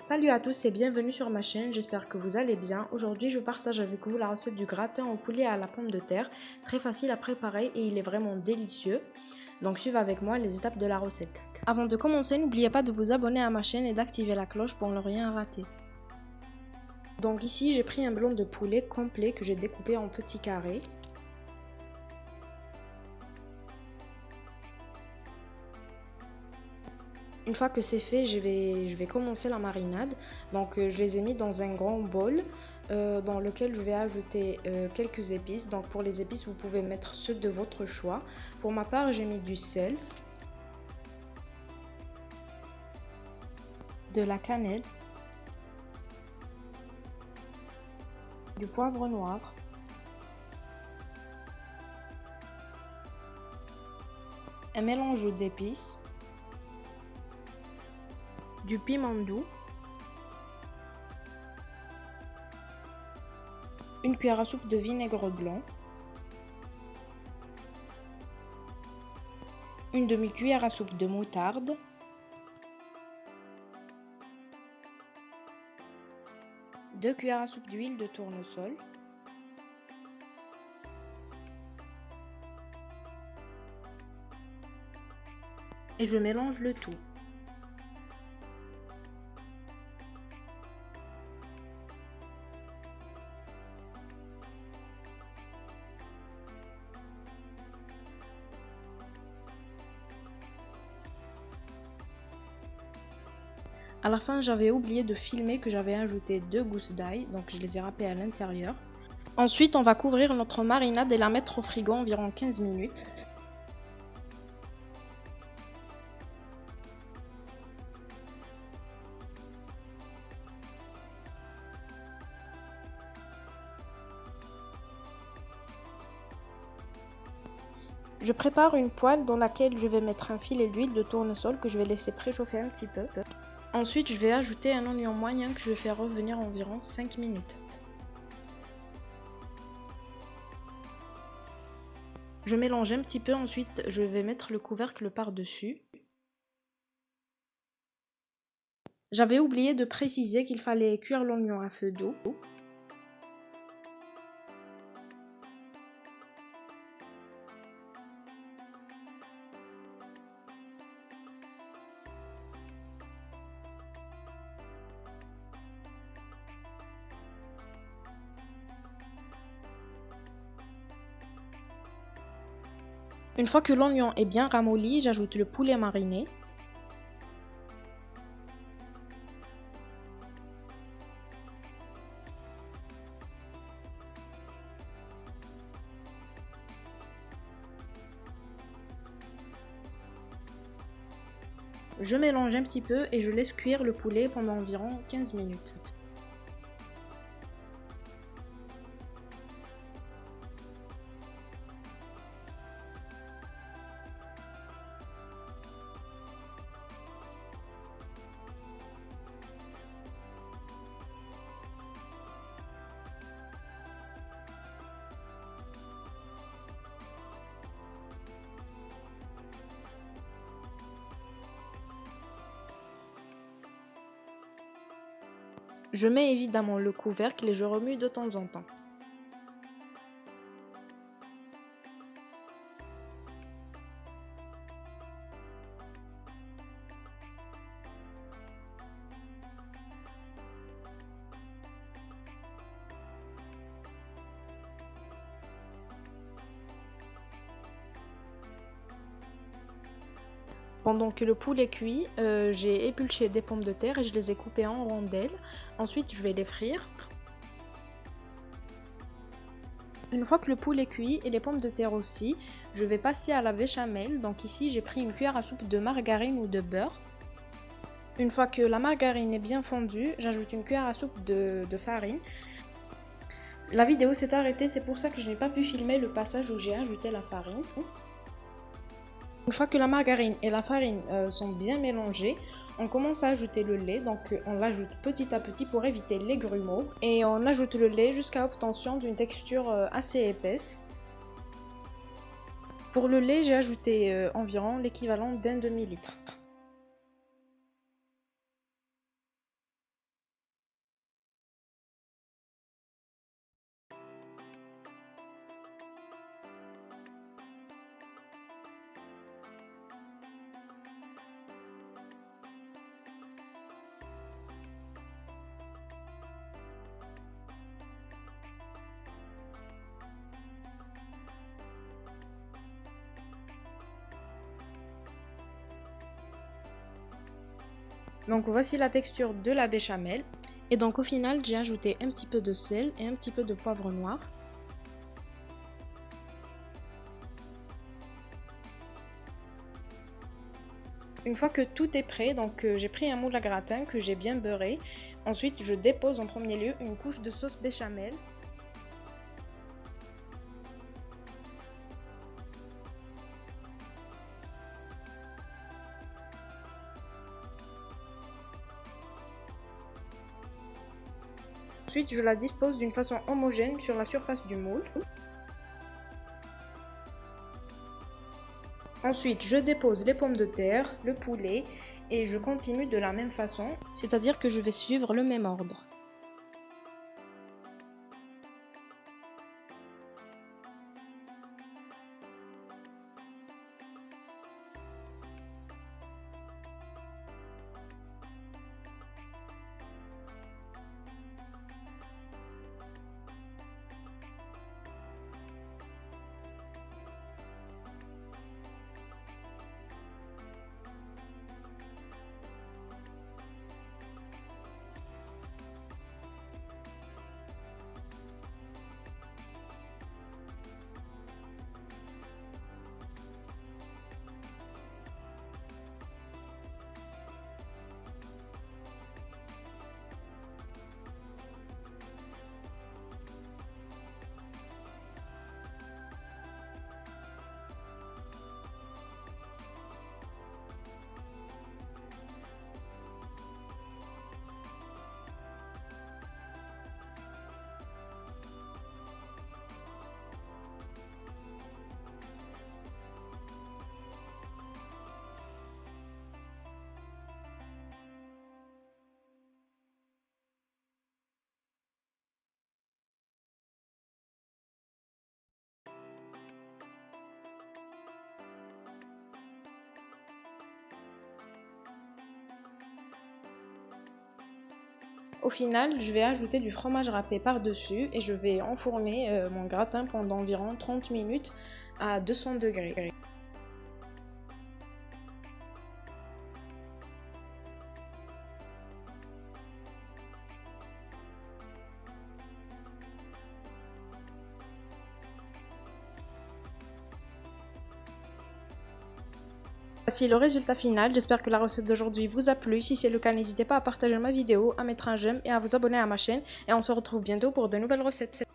Salut à tous et bienvenue sur ma chaîne, j'espère que vous allez bien. Aujourd'hui je partage avec vous la recette du gratin au poulet à la pomme de terre. Très facile à préparer et il est vraiment délicieux. Donc suivez avec moi les étapes de la recette. Avant de commencer, n'oubliez pas de vous abonner à ma chaîne et d'activer la cloche pour ne rien rater. Donc ici j'ai pris un blanc de poulet complet que j'ai découpé en petits carrés. Une fois que c'est fait, je vais commencer la marinade. Donc je les ai mis dans un grand bol dans lequel je vais ajouter quelques épices. Donc pour les épices, vous pouvez mettre ceux de votre choix. Pour ma part, j'ai mis du sel, de la cannelle, du poivre noir, un mélange d'épices, du piment doux, une cuillère à soupe de vinaigre blanc, une demi-cuillère à soupe de moutarde, deux cuillères à soupe d'huile de tournesol, et je mélange le tout. À la fin, j'avais oublié de filmer que j'avais ajouté 2 gousses d'ail, donc je les ai râpées à l'intérieur. Ensuite, on va couvrir notre marinade et la mettre au frigo environ 15 minutes. Je prépare une poêle dans laquelle je vais mettre un filet d'huile de tournesol que je vais laisser préchauffer un petit peu. Ensuite, je vais ajouter un oignon moyen que je vais faire revenir environ 5 minutes. Je mélange un petit peu, ensuite je vais mettre le couvercle par-dessus. J'avais oublié de préciser qu'il fallait cuire l'oignon à feu doux. Une fois que l'oignon est bien ramolli, j'ajoute le poulet mariné. Je mélange un petit peu et je laisse cuire le poulet pendant environ 15 minutes. Je mets évidemment le couvercle et je remue de temps en temps. Pendant que le poulet cuit, j'ai épluché des pommes de terre et je les ai coupées en rondelles. Ensuite, je vais les frire. Une fois que le poulet est cuit et les pommes de terre aussi, je vais passer à la béchamel. Donc ici, j'ai pris une cuillère à soupe de margarine ou de beurre. Une fois que la margarine est bien fondue, j'ajoute une cuillère à soupe de farine. La vidéo s'est arrêtée, c'est pour ça que je n'ai pas pu filmer le passage où j'ai ajouté la farine. Une fois que la margarine et la farine sont bien mélangées, on commence à ajouter le lait. Donc on l'ajoute petit à petit pour éviter les grumeaux. Et on ajoute le lait jusqu'à obtention d'une texture assez épaisse. Pour le lait, j'ai ajouté environ l'équivalent d'un demi-litre. Donc voici la texture de la béchamel. Et donc au final, j'ai ajouté un petit peu de sel et un petit peu de poivre noir. Une fois que tout est prêt, donc j'ai pris un moule à gratin que j'ai bien beurré. Ensuite, je dépose en premier lieu une couche de sauce béchamel. Ensuite, je la dispose d'une façon homogène sur la surface du moule. Ensuite, je dépose les pommes de terre, le poulet et je continue de la même façon, c'est-à-dire que je vais suivre le même ordre. Au final, je vais ajouter du fromage râpé par-dessus et je vais enfourner mon gratin pendant environ 30 minutes à 200 degrés. Voici le résultat final, j'espère que la recette d'aujourd'hui vous a plu. Si c'est le cas, n'hésitez pas à partager ma vidéo, à mettre un j'aime et à vous abonner à ma chaîne. Et on se retrouve bientôt pour de nouvelles recettes.